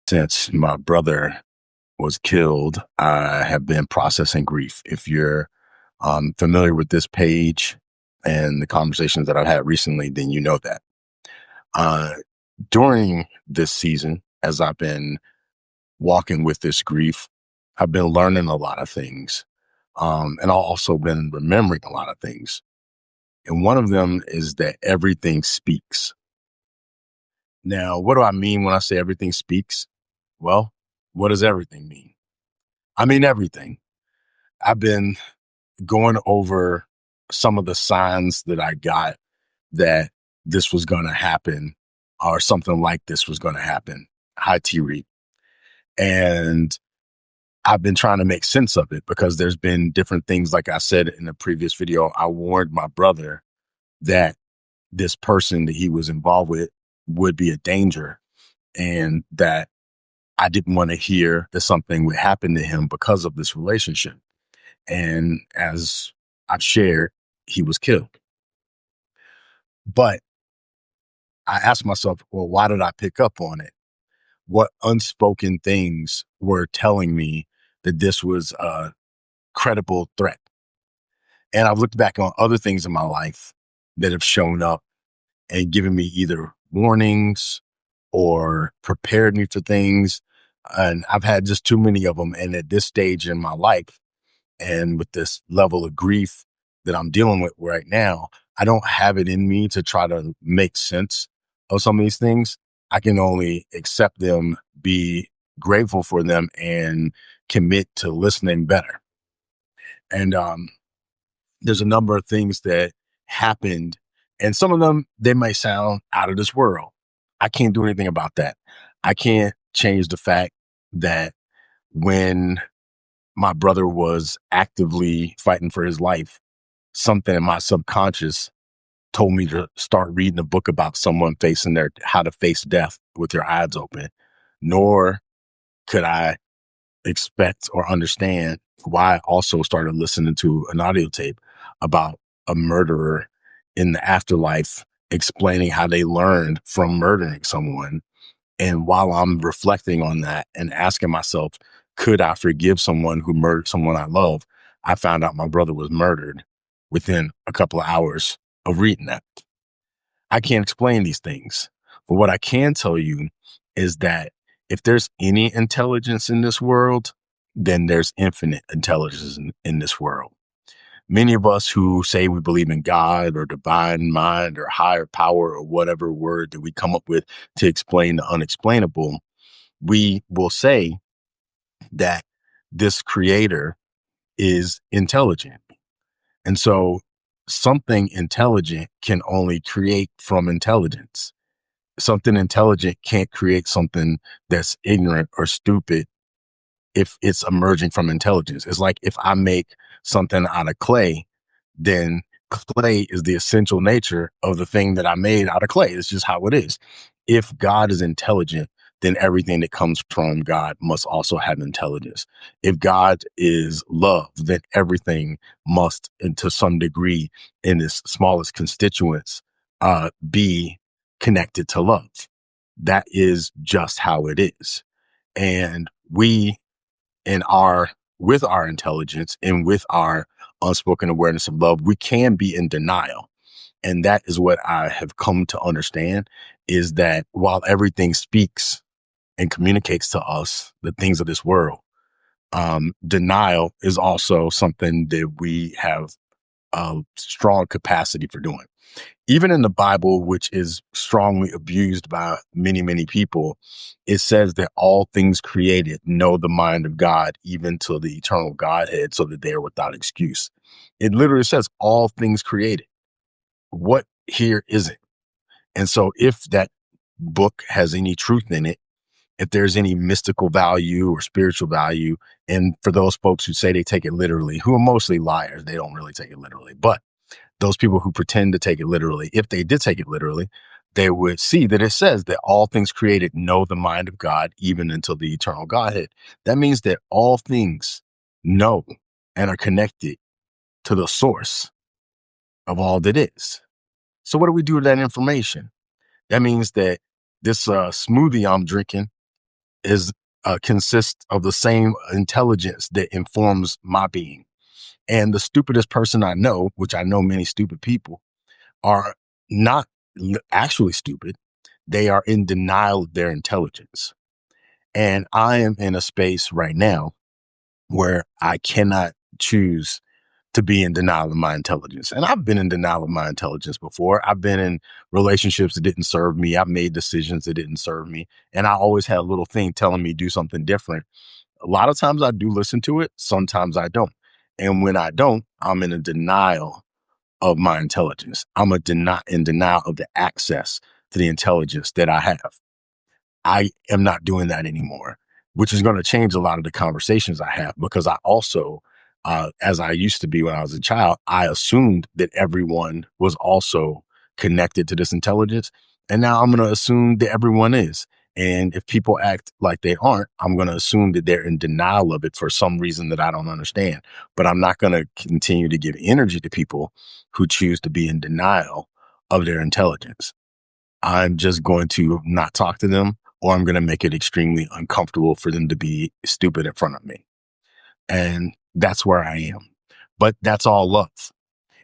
Since my brother was killed, I have been processing grief. If you're familiar with this page and the conversations that I've had recently, then you know that. Uh, During this season, as I've been walking with this grief, I've been learning a lot of things. And I've also been remembering a lot of things. And one of them is that everything speaks. Now, what do I mean when I say everything speaks? Well, what does everything mean? I mean everything. I've been going over some of the signs that I got that this was going to happen or something like this was going to happen. Hi, T. Reed. And I've been trying to make sense of it because there's been different things. Like I said in the previous video, I warned my brother that this person that he was involved with would be a danger and that I didn't want to hear that something would happen to him because of this relationship. And as I've shared, he was killed. But I asked myself, well, why did I pick up on it? What unspoken things were telling me that this was a credible threat? And I've looked back on other things in my life that have shown up and given me either warnings or prepared me for things. And I've had just too many of them. And at this stage in my life, and with this level of grief that I'm dealing with right now, I don't have it in me to try to make sense of some of these things. I can only accept them, be grateful for them, and commit to listening better. And there's a number of things that happened, and some of them, they may sound out of this world. I can't do anything about that. I can't change the fact that when my brother was actively fighting for his life, something in my subconscious told me to start reading a book about someone facing how to face death with their eyes open. Nor could I expect or understand why I also started listening to an audio tape about a murderer in the afterlife explaining how they learned from murdering someone. And while I'm reflecting on that and asking myself, could I forgive someone who murdered someone I love? I found out my brother was murdered within a couple of hours of reading that. I can't explain these things, but what I can tell you is that if there's any intelligence in this world, then there's infinite intelligence in this world. Many of us who say we believe in God or divine mind or higher power or whatever word that we come up with to explain the unexplainable, we will say that this creator is intelligent. And so something intelligent can only create from intelligence. Something intelligent can't create something that's ignorant or stupid if it's emerging from intelligence. It's like if I make something out of clay, then clay is the essential nature of the thing that I made out of clay. It's just how it is. If God is intelligent, then everything that comes from God must also have intelligence. If God is love, then everything must, and to some degree, in its smallest constituents, be connected to love. That is just how it is. And we, in our with our intelligence and with our unspoken awareness of love, we can be in denial. And that is what I have come to understand, is that while everything speaks and communicates to us the things of this world, denial is also something that we have a strong capacity for doing. Even in the Bible, which is strongly abused by many, many people, it says that all things created know the mind of God, even to the eternal Godhead, so that they are without excuse. It literally says all things created. What here isn't? And so if that book has any truth in it, if there's any mystical value or spiritual value, and for those folks who say they take it literally, who are mostly liars, they don't really take it literally, but those people who pretend to take it literally, if they did take it literally, they would see that it says that all things created know the mind of God, even until the eternal Godhead. That means that all things know and are connected to the source of all that is. So what do we do with that information? That means that this smoothie I'm drinking is consists of the same intelligence that informs my being. And the stupidest person I know, which I know many stupid people, are not actually stupid. They are in denial of their intelligence. And I am in a space right now where I cannot choose to be in denial of my intelligence. And I've been in denial of my intelligence before. I've been in relationships that didn't serve me. I've made decisions that didn't serve me. And I always had a little thing telling me do something different. A lot of times I do listen to it. Sometimes I don't. And when I don't, I'm in a denial of my intelligence. I'm in denial of the access to the intelligence that I have. I am not doing that anymore, which is going to change a lot of the conversations I have because I also, as I used to be when I was a child, I assumed that everyone was also connected to this intelligence. And now I'm going to assume that everyone is. And if people act like they aren't, I'm going to assume that they're in denial of it for some reason that I don't understand. But I'm not going to continue to give energy to people who choose to be in denial of their intelligence. I'm just going to not talk to them, or I'm going to make it extremely uncomfortable for them to be stupid in front of me. And that's where I am. But that's all love.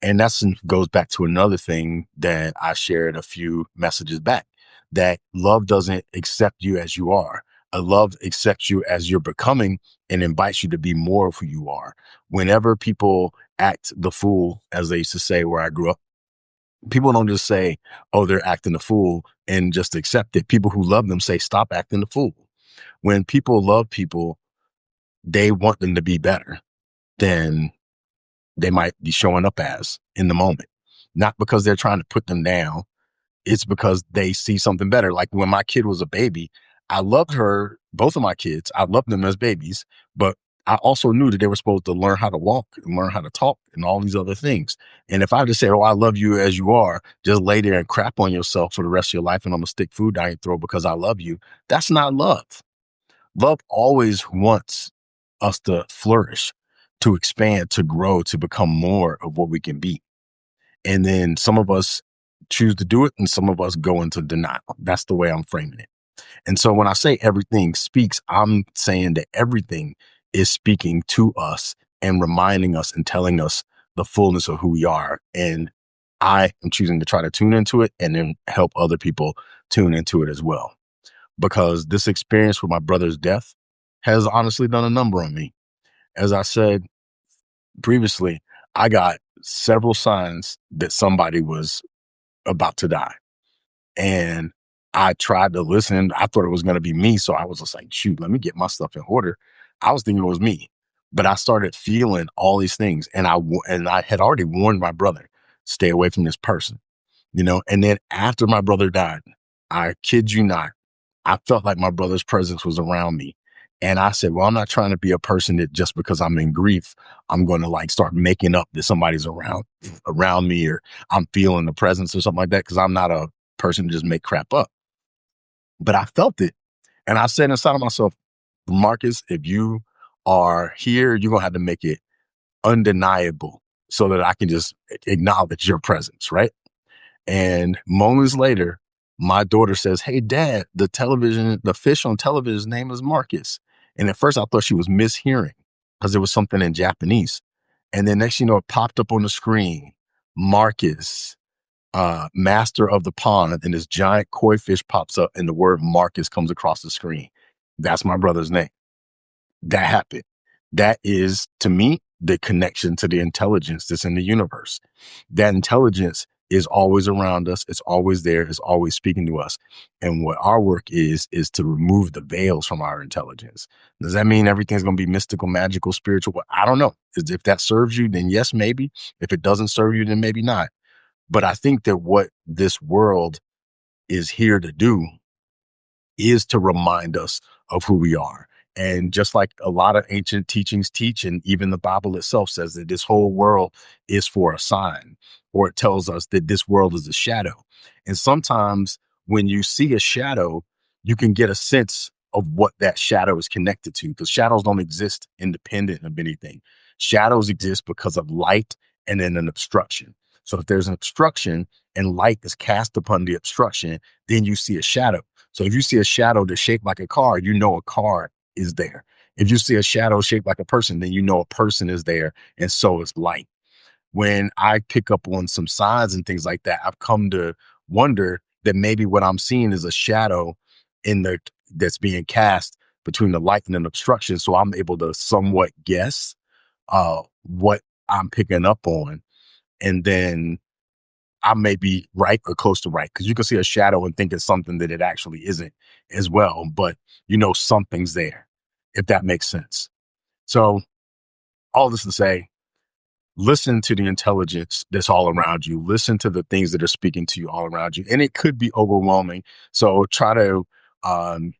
And that goes back to another thing that I shared a few messages back, that love doesn't accept you as you are. A love accepts you as you're becoming and invites you to be more of who you are. Whenever people act the fool, as they used to say where I grew up, people don't just say, oh, they're acting a fool and just accept it. People who love them say, stop acting the fool. When people love people, they want them to be better than they might be showing up as in the moment. Not because they're trying to put them down. It's because they see something better. Like when my kid was a baby, I loved her, both of my kids, I loved them as babies, but I also knew that they were supposed to learn how to walk and learn how to talk and all these other things. And if I just say, oh, I love you as you are, just lay there and crap on yourself for the rest of your life and I'm gonna stick food down your throat because I love you, that's not love. Love always wants us to flourish, to expand, to grow, to become more of what we can be. And then some of us choose to do it and some of us go into denial. That's the way I'm framing it. And so when I say everything speaks, I'm saying that everything is speaking to us and reminding us and telling us the fullness of who we are. And I am choosing to try to tune into it and then help other people tune into it as well. Because this experience with my brother's death has honestly done a number on me. As I said previously, I got several signs that somebody was about to die. And I tried to listen. I thought it was going to be me. So I was just like, shoot, let me get my stuff in order. I was thinking it was me, but I started feeling all these things. And I had already warned my brother, stay away from this person, and then after my brother died, I kid you not, I felt like my brother's presence was around me. And I said, well, I'm not trying to be a person that just because I'm in grief, I'm going to like start making up that somebody's around me or I'm feeling the presence or something like that. Cause I'm not a person to just make crap up. But I felt it. And I said inside of myself, Marcus, if you are here, you're going to have to make it undeniable so that I can just acknowledge your presence. Right. And moments later, my daughter says, hey, dad, the fish on television's name is Marcus. And at first I thought she was mishearing because there was something in Japanese. And then next, it popped up on the screen, Marcus, master of the pond. And this giant koi fish pops up and the word Marcus comes across the screen. That's my brother's name. That happened. That is, to me, the connection to the intelligence that's in the universe. That intelligence is always around us. It's always there. It's always speaking to us. And what our work is to remove the veils from our intelligence. Does that mean everything's going to be mystical, magical, spiritual? Well, I don't know. If that serves you, then yes, maybe. If it doesn't serve you, then maybe not. But I think that what this world is here to do is to remind us of who we are. And just like a lot of ancient teachings teach, and even the Bible itself says that this whole world is for a sign, or it tells us that this world is a shadow. And sometimes when you see a shadow, you can get a sense of what that shadow is connected to, because shadows don't exist independent of anything. Shadows exist because of light and then an obstruction. So if there's an obstruction and light is cast upon the obstruction, then you see a shadow. So if you see a shadow that's shaped like a car, you know a car is there. If you see a shadow shaped like a person, then you know a person is there, and so is light. When I pick up on some signs and things like that, I've come to wonder that maybe what I'm seeing is a shadow in the that's being cast between the light and an obstruction. So I'm able to somewhat guess what I'm picking up on. And then I may be right or close to right, because you can see a shadow and think it's something that it actually isn't as well. But you know something's there, if that makes sense. So all this to say, listen to the intelligence that's all around you. Listen to the things that are speaking to you all around you. And it could be overwhelming. So try to um,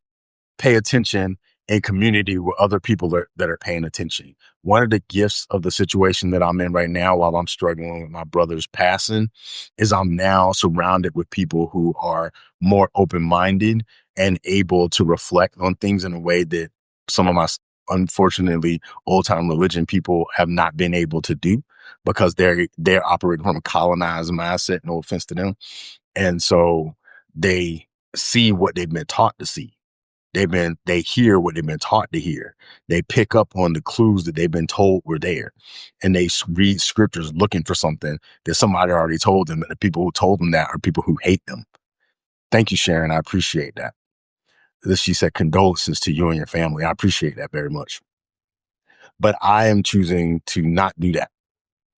pay attention in community with other people that are paying attention. One of the gifts of the situation that I'm in right now, while I'm struggling with my brother's passing, is I'm now surrounded with people who are more open-minded and able to reflect on things in a way that some of my, unfortunately, old-time religion people have not been able to do, because they're operating from a colonized mindset. No offense to them. And so they see what they've been taught to see. They hear what they've been taught to hear. They pick up on the clues that they've been told were there, and they read scriptures looking for something that somebody already told them. And the people who told them that are people who hate them. Thank you, Sharon. I appreciate that. She said condolences to you and your family. I appreciate that very much. But I am choosing to not do that.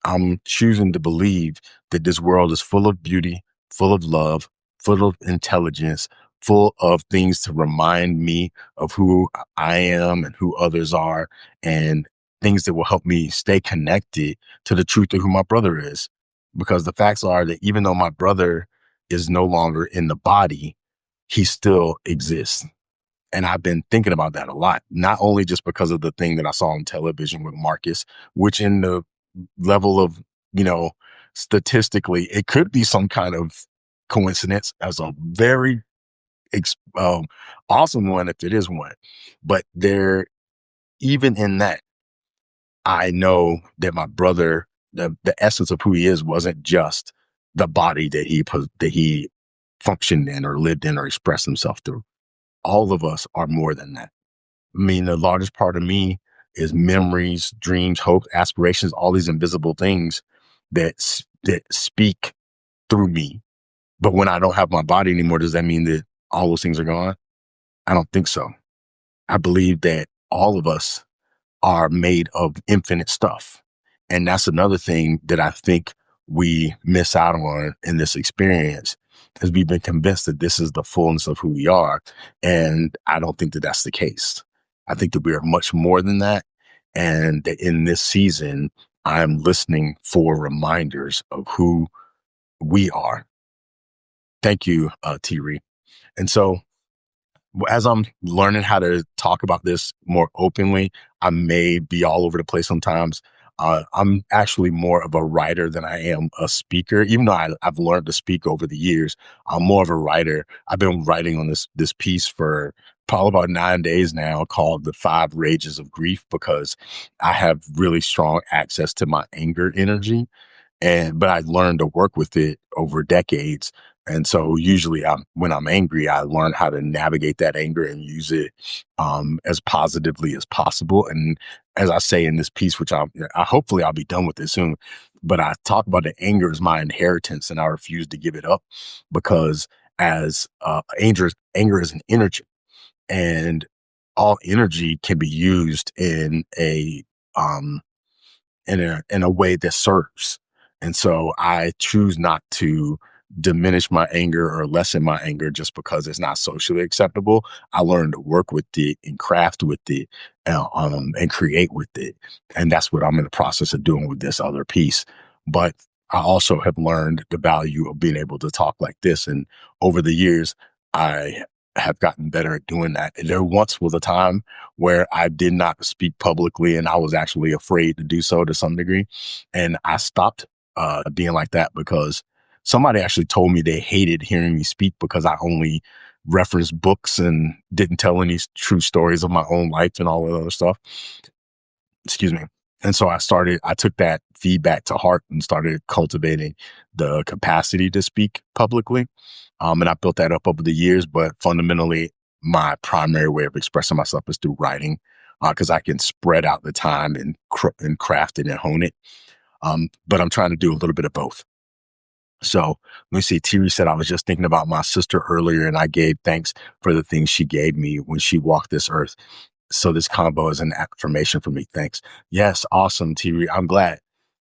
I'm choosing to believe that this world is full of beauty, full of love, full of intelligence, full of things to remind me of who I am and who others are, and things that will help me stay connected to the truth of who my brother is. Because the facts are that even though my brother is no longer in the body, he still exists. And I've been thinking about that a lot, not only just because of the thing that I saw on television with Marcus, which in the level of, you know, statistically, it could be some kind of coincidence, as a very awesome one if it is one. But there, even in that, I know that my brother, the essence of who he is, wasn't just the body that he functioned in or lived in or expressed himself through. All of us are more than that. I mean, the largest part of me is memories, dreams, hopes, aspirations, all these invisible things that speak through me. But when I don't have my body anymore, does that mean that all those things are gone? I don't think so. I believe that all of us are made of infinite stuff. And that's another thing that I think we miss out on in this experience, because we've been convinced that this is the fullness of who we are. And I don't think that that's the case. I think that we are much more than that. And that in this season, I'm listening for reminders of who we are. Thank you, T-Ree. And so as I'm learning how to talk about this more openly, I may be all over the place sometimes. I'm actually more of a writer than I am a speaker. Even though I've learned to speak over the years, I'm more of a writer. I've been writing on this piece for probably about 9 days now, called The 5 Rages of Grief, because I have really strong access to my anger energy. But I learned to work with it over decades. And so usually when I'm angry, I learn how to navigate that anger and use it as positively as possible. And as I say in this piece, which I hopefully I'll be done with this soon, but I talk about the anger as my inheritance, and I refuse to give it up, because as anger is an energy, and all energy can be used um, in a way that serves. And so I choose not to diminish my anger or lessen my anger just because it's not socially acceptable. I learned to work with it and craft with it, and create with it. And that's what I'm in the process of doing with this other piece. But I also have learned the value of being able to talk like this. And over the years, I have gotten better at doing that. And there once was a time where I did not speak publicly, and I was actually afraid to do so to some degree. And I stopped being like that, because somebody actually told me they hated hearing me speak because I only referenced books and didn't tell any true stories of my own life and all that other stuff. Excuse me. And so I took that feedback to heart and started cultivating the capacity to speak publicly. And I built that up over the years, but fundamentally, my primary way of expressing myself is through writing, because I can spread out the time and craft it and hone it. But I'm trying to do a little bit of both. So let me see. Thierry said, I was just thinking about my sister earlier, and I gave thanks for the things she gave me when she walked this earth. So this combo is an affirmation for me. Thanks. Yes, awesome, Thierry. I'm glad.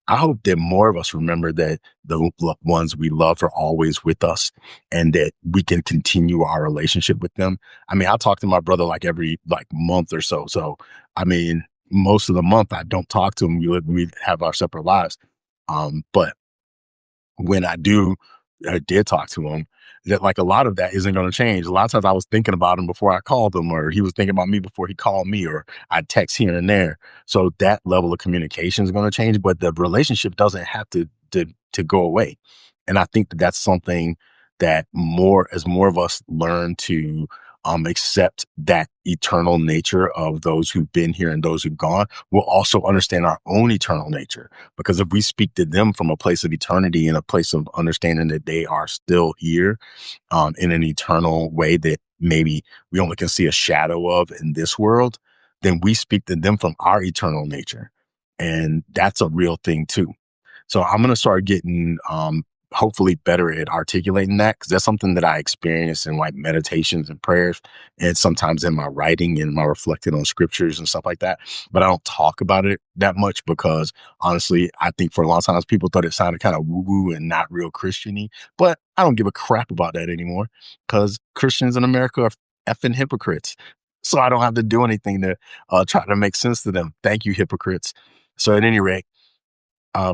I hope that more of us remember that the ones we love are always with us, and that we can continue our relationship with them. I mean, I talk to my brother like every like month or so. So I mean, most of the month I don't talk to him. We have our separate lives. But when I did talk to him, that like a lot of that isn't going to change. A lot of times I was thinking about him before I called him, or he was thinking about me before he called me, or I text here and there. So that level of communication is going to change, but the relationship doesn't have to go away. And I think that that's something that as more of us learn to accept that eternal nature of those who've been here and those who've gone, we'll also understand our own eternal nature. Because if we speak to them from a place of eternity and a place of understanding that they are still here, in an eternal way that maybe we only can see a shadow of in this world, then we speak to them from our eternal nature. And that's a real thing too. So I'm going to start getting, hopefully better at articulating that, because that's something that I experience in like meditations and prayers, and sometimes in my writing and my reflecting on scriptures and stuff like that. But I don't talk about it that much because honestly, I think for a long time people thought it sounded kind of woo woo and not real Christian-y. But I don't give a crap about that anymore, because Christians in America are effing hypocrites. So I don't have to do anything to try to make sense to them. Thank you, hypocrites. So at any rate,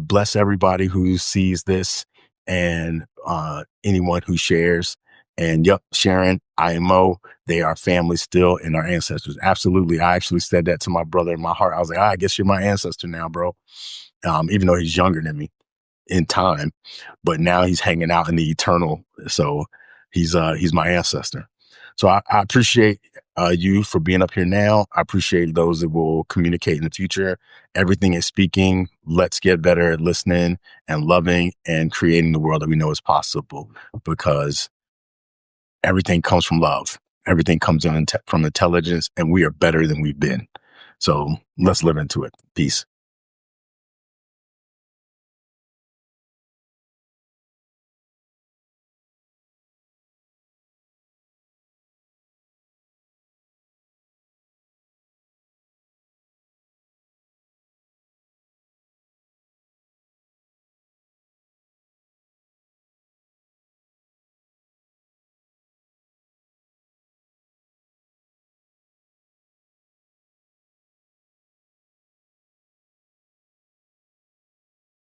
bless everybody who sees this, and anyone who shares. And yep, Sharon, IMO, they are family still and our ancestors. Absolutely. I actually said that to my brother in my heart. I was like, I guess you're my ancestor now, bro. Even though he's younger than me in time, but now he's hanging out in the eternal. So he's my ancestor. So I appreciate you for being up here now. I appreciate those that will communicate in the future. Everything is speaking. Let's get better at listening and loving and creating the world that we know is possible, because everything comes from love. Everything comes from intelligence, and we are better than we've been. So let's live into it. Peace.